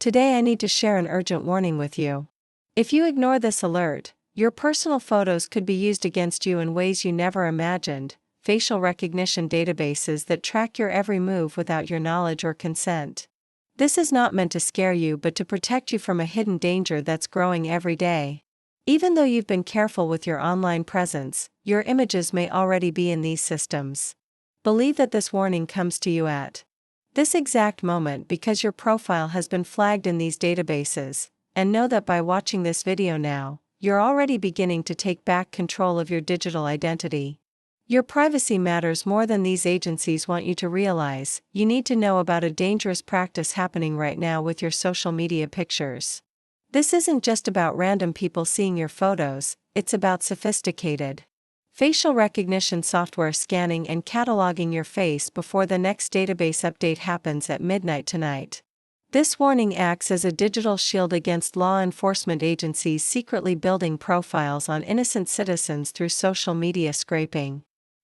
Today I need to share an urgent warning with you. If you ignore this alert, your personal photos could be used against you in ways you never imagined. Facial recognition databases that track your every move without your knowledge or consent. This is not meant to scare you but to protect you from a hidden danger that's growing every day. Even though you've been careful with your online presence, your images may already be in these systems. Believe that this warning comes to you at this exact moment because your profile has been flagged in these databases, and know that by watching this video now, you're already beginning to take back control of your digital identity. Your privacy matters more than these agencies want you to realize. You need to know about a dangerous practice happening right now with your social media pictures. This isn't just about random people seeing your photos, it's about sophisticated facial recognition software scanning and cataloging your face before the next database update happens at midnight tonight. This warning acts as a digital shield against law enforcement agencies secretly building profiles on innocent citizens through social media scraping.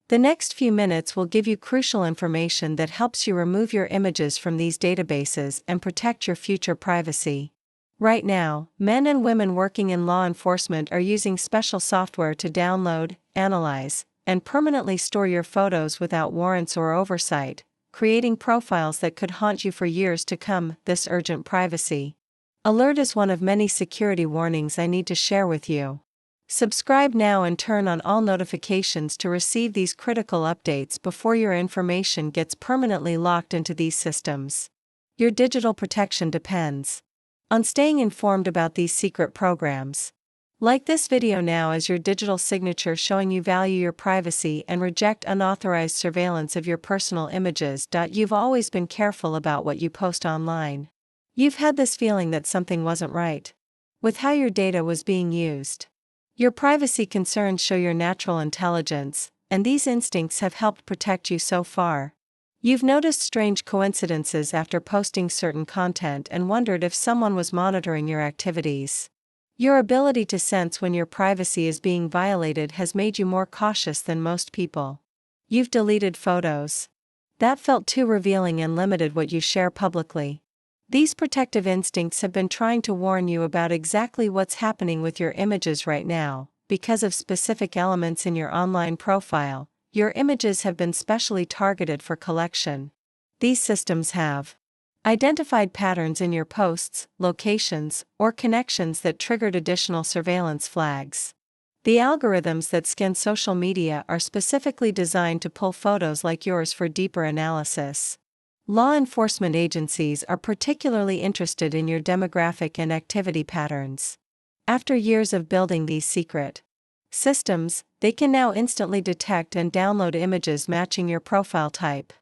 The next few minutes will give you crucial information that helps you remove your images from these databases and protect your future privacy. Right now, men and women working in law enforcement are using special software to download, analyze, and permanently store your photos without warrants or oversight, creating profiles that could haunt you for years to come. This urgent privacy alert is one of many security warnings I need to share with you. Subscribe now and turn on all notifications to receive these critical updates before your information gets permanently locked into these systems. Your digital protection depends on staying informed about these secret programs. Like this video now as your digital signature showing you value your privacy and reject unauthorized surveillance of your personal images. You've always been careful about what you post online. You've had this feeling that something wasn't right with how your data was being used. Your privacy concerns show your natural intelligence, and these instincts have helped protect you so far. You've noticed strange coincidences after posting certain content and wondered if someone was monitoring your activities. Your ability to sense when your privacy is being violated has made you more cautious than most people. You've deleted photos that felt too revealing and limited what you share publicly. These protective instincts have been trying to warn you about exactly what's happening with your images right now. Because of specific elements in your online profile, your images have been specially targeted for collection. These systems have identified patterns in your posts, locations, or connections that triggered additional surveillance flags. The algorithms that scan social media are specifically designed to pull photos like yours for deeper analysis. Law enforcement agencies are particularly interested in your demographic and activity patterns. After years of building these secret systems, they can now instantly detect and download images matching your profile type.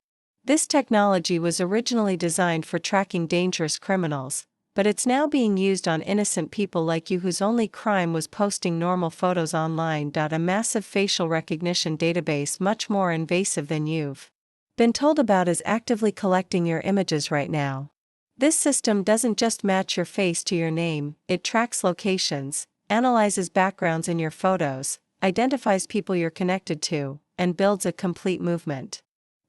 This technology was originally designed for tracking dangerous criminals, but it's now being used on innocent people like you whose only crime was posting normal photos online. A massive facial recognition database much more invasive than you've been told about is actively collecting your images right now. This system doesn't just match your face to your name, it tracks locations, analyzes backgrounds in your photos, identifies people you're connected to, and builds a complete movement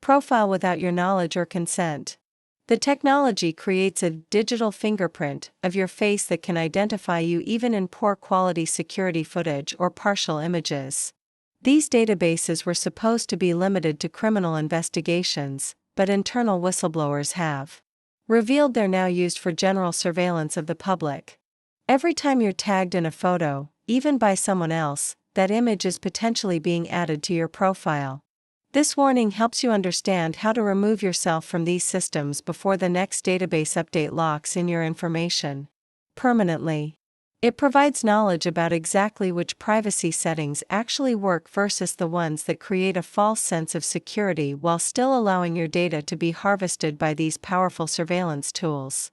profile without your knowledge or consent. The technology creates a digital fingerprint of your face that can identify you even in poor quality security footage or partial images. These databases were supposed to be limited to criminal investigations, but internal whistleblowers have revealed they're now used for general surveillance of the public. Every time you're tagged in a photo, even by someone else, that image is potentially being added to your profile. This warning helps you understand how to remove yourself from these systems before the next database update locks in your information permanently. It provides knowledge about exactly which privacy settings actually work versus the ones that create a false sense of security while still allowing your data to be harvested by these powerful surveillance tools.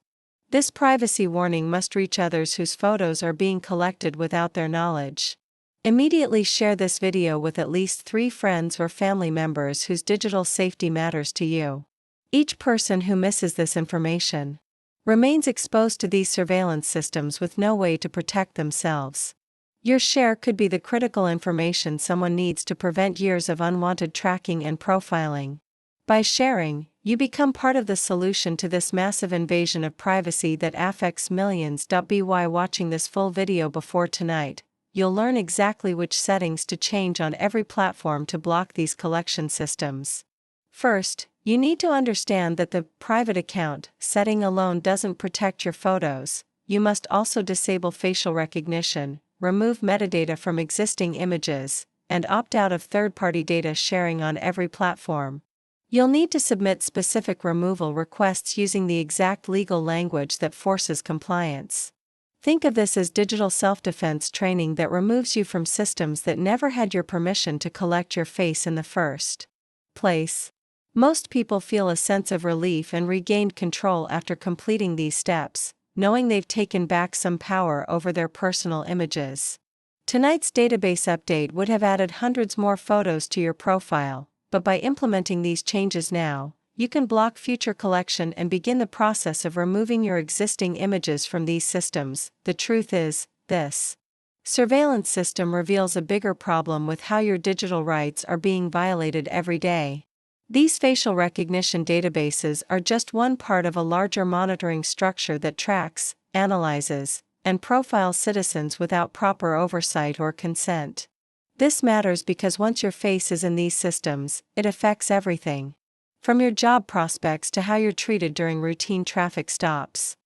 This privacy warning must reach others whose photos are being collected without their knowledge. Immediately share this video with at least 3 friends or family members whose digital safety matters to you. Each person who misses this information remains exposed to these surveillance systems with no way to protect themselves. Your share could be the critical information someone needs to prevent years of unwanted tracking and profiling. By sharing, You become part of the solution to this massive invasion of privacy that affects millions. By watching this full video before tonight, you'll learn exactly which settings to change on every platform to block these collection systems. First, you need to understand that the private account setting alone doesn't protect your photos. You must also disable facial recognition, remove metadata from existing images, and opt out of third-party data sharing on every platform. You'll need to submit specific removal requests using the exact legal language that forces compliance. Think of this as digital self-defense training that removes you from systems that never had your permission to collect your face in the first place. Most people feel a sense of relief and regained control after completing these steps, knowing they've taken back some power over their personal images. Tonight's database update would have added hundreds more photos to your profile, but by implementing these changes now, you can block future collection and begin the process of removing your existing images from these systems. The truth is, this surveillance system reveals a bigger problem with how your digital rights are being violated every day. These facial recognition databases are just one part of a larger monitoring structure that tracks, analyzes, and profiles citizens without proper oversight or consent. This matters because once your face is in these systems, it affects everything. From your job prospects to how you're treated during routine traffic stops.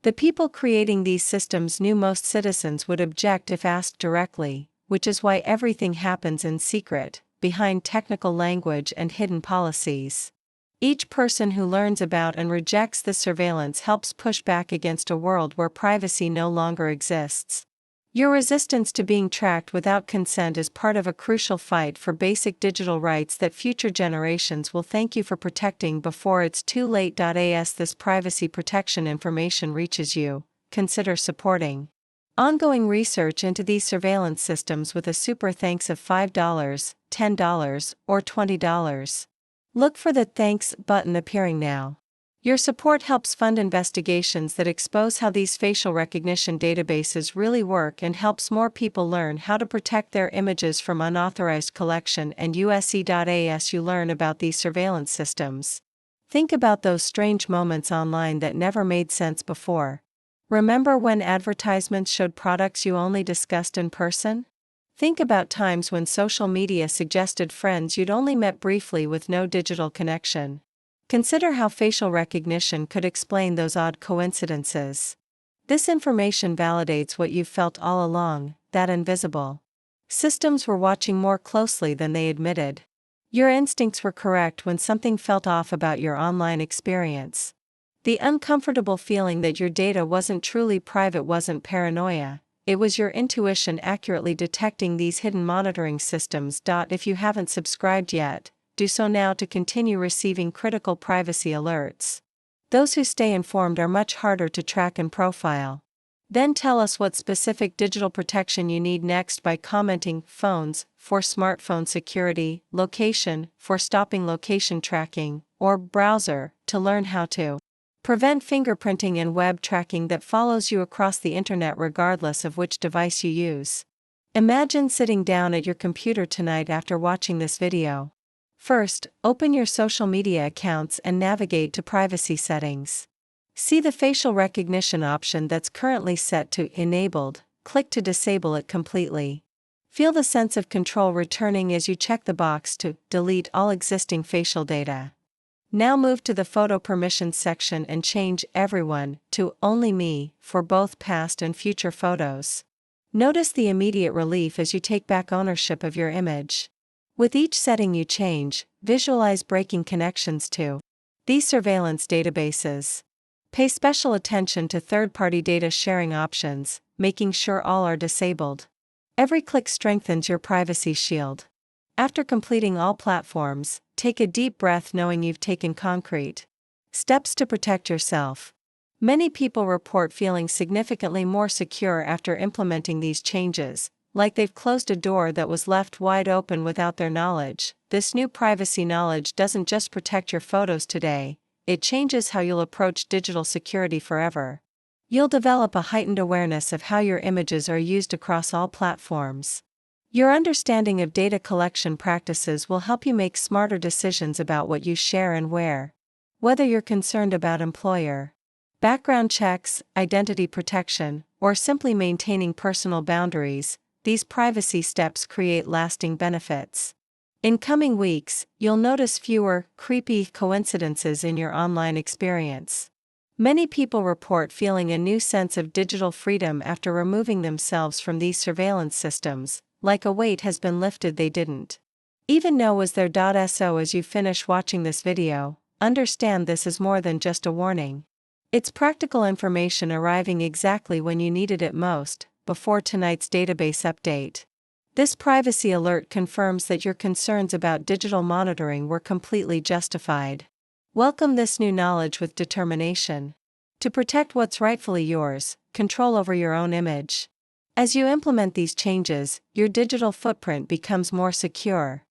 The people creating these systems knew most citizens would object if asked directly, which is why everything happens in secret, behind technical language and hidden policies. Each person who learns about and rejects this surveillance helps push back against a world where privacy no longer exists. Your resistance to being tracked without consent is part of a crucial fight for basic digital rights that future generations will thank you for protecting before it's too late. As this privacy protection information reaches you, consider supporting ongoing research into these surveillance systems with a super thanks of $5, $10, or $20. Look for the Thanks button appearing now. Your support helps fund investigations that expose how these facial recognition databases really work and helps more people learn how to protect their images from unauthorized collection. And USC.as you learn about these surveillance systems. Think about those strange moments online that never made sense before. Remember when advertisements showed products you only discussed in person? Think about times when social media suggested friends you'd only met briefly with no digital connection. Consider how facial recognition could explain those odd coincidences. This information validates what you've felt all along, that invisible systems were watching more closely than they admitted. Your instincts were correct when something felt off about your online experience. The uncomfortable feeling that your data wasn't truly private wasn't paranoia, it was your intuition accurately detecting these hidden monitoring systems. If you haven't subscribed yet, do so now to continue receiving critical privacy alerts. Those who stay informed are much harder to track and profile. Then tell us what specific digital protection you need next by commenting phones for smartphone security, location for stopping location tracking, or browser to learn how to prevent fingerprinting and web tracking that follows you across the internet regardless of which device you use. Imagine sitting down at your computer tonight after watching this video. First, open your social media accounts and navigate to privacy settings. See the facial recognition option that's currently set to enabled, click to disable it completely. Feel the sense of control returning as you check the box to delete all existing facial data. Now move to the photo permissions section and change everyone to only me for both past and future photos. Notice the immediate relief as you take back ownership of your image. With each setting you change, visualize breaking connections to these surveillance databases. Pay special attention to third-party data sharing options, making sure all are disabled. Every click strengthens your privacy shield. After completing all platforms, take a deep breath knowing you've taken concrete steps to protect yourself. Many people report feeling significantly more secure after implementing these changes, like they've closed a door that was left wide open without their knowledge. This new privacy knowledge doesn't just protect your photos today, it changes how you'll approach digital security forever. You'll develop a heightened awareness of how your images are used across all platforms. Your understanding of data collection practices will help you make smarter decisions about what you share and where. Whether you're concerned about employer background checks, identity protection, or simply maintaining personal boundaries, these privacy steps create lasting benefits. In coming weeks, you'll notice fewer creepy coincidences in your online experience. Many people report feeling a new sense of digital freedom after removing themselves from these surveillance systems, like a weight has been lifted they didn't even know was there. So as you finish watching this video, understand this is more than just a warning. It's practical information arriving exactly when you needed it most, before tonight's database update. This privacy alert confirms that your concerns about digital monitoring were completely justified. Welcome this new knowledge with determination. To protect what's rightfully yours, control over your own image. As you implement these changes, your digital footprint becomes more secure.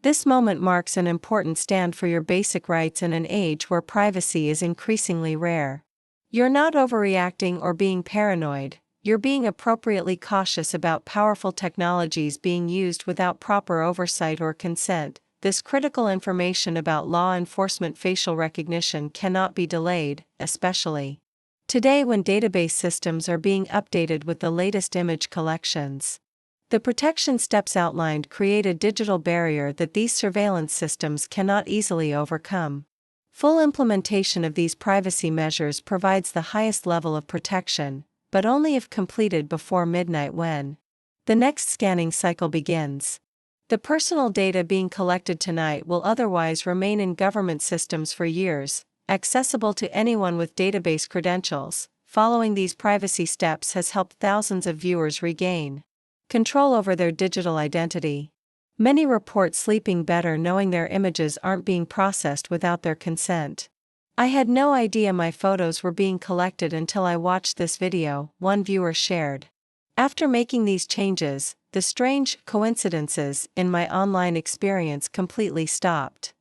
This moment marks an important stand for your basic rights in an age where privacy is increasingly rare. You're not overreacting or being paranoid, you're being appropriately cautious about powerful technologies being used without proper oversight or consent. This critical information about law enforcement facial recognition cannot be delayed, especially today when database systems are being updated with the latest image collections. The protection steps outlined create a digital barrier that these surveillance systems cannot easily overcome. Full implementation of these privacy measures provides the highest level of protection, but only if completed before midnight when the next scanning cycle begins. The personal data being collected tonight will otherwise remain in government systems for years, accessible to anyone with database credentials. Following these privacy steps has helped thousands of viewers regain control over their digital identity. Many report sleeping better knowing their images aren't being processed without their consent. I had no idea my photos were being collected until I watched this video, one viewer shared. After making these changes, the strange coincidences in my online experience completely stopped.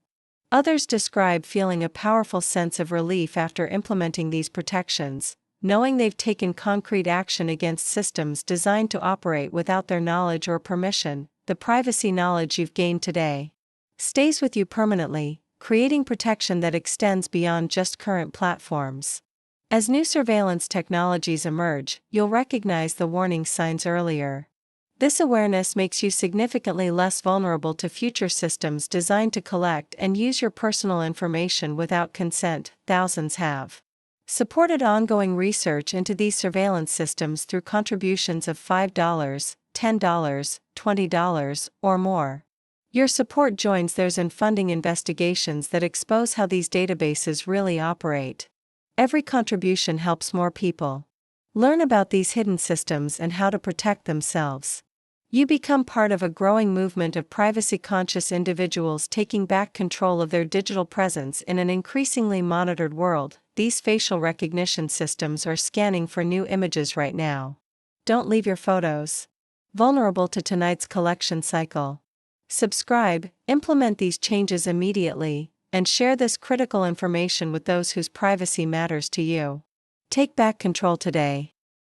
Others describe feeling a powerful sense of relief after implementing these protections, knowing they've taken concrete action against systems designed to operate without their knowledge or permission. The privacy knowledge you've gained today stays with you permanently, creating protection that extends beyond just current platforms. As new surveillance technologies emerge, you'll recognize the warning signs earlier. This awareness makes you significantly less vulnerable to future systems designed to collect and use your personal information without consent. Thousands have supported ongoing research into these surveillance systems through contributions of $5, $10, $20, or more. Your support joins theirs in funding investigations that expose how these databases really operate. Every contribution helps more people learn about these hidden systems and how to protect themselves. You become part of a growing movement of privacy-conscious individuals taking back control of their digital presence in an increasingly monitored world. These facial recognition systems are scanning for new images right now. Don't leave your photos vulnerable to tonight's collection cycle. Subscribe, implement these changes immediately, and share this critical information with those whose privacy matters to you. Take back control today.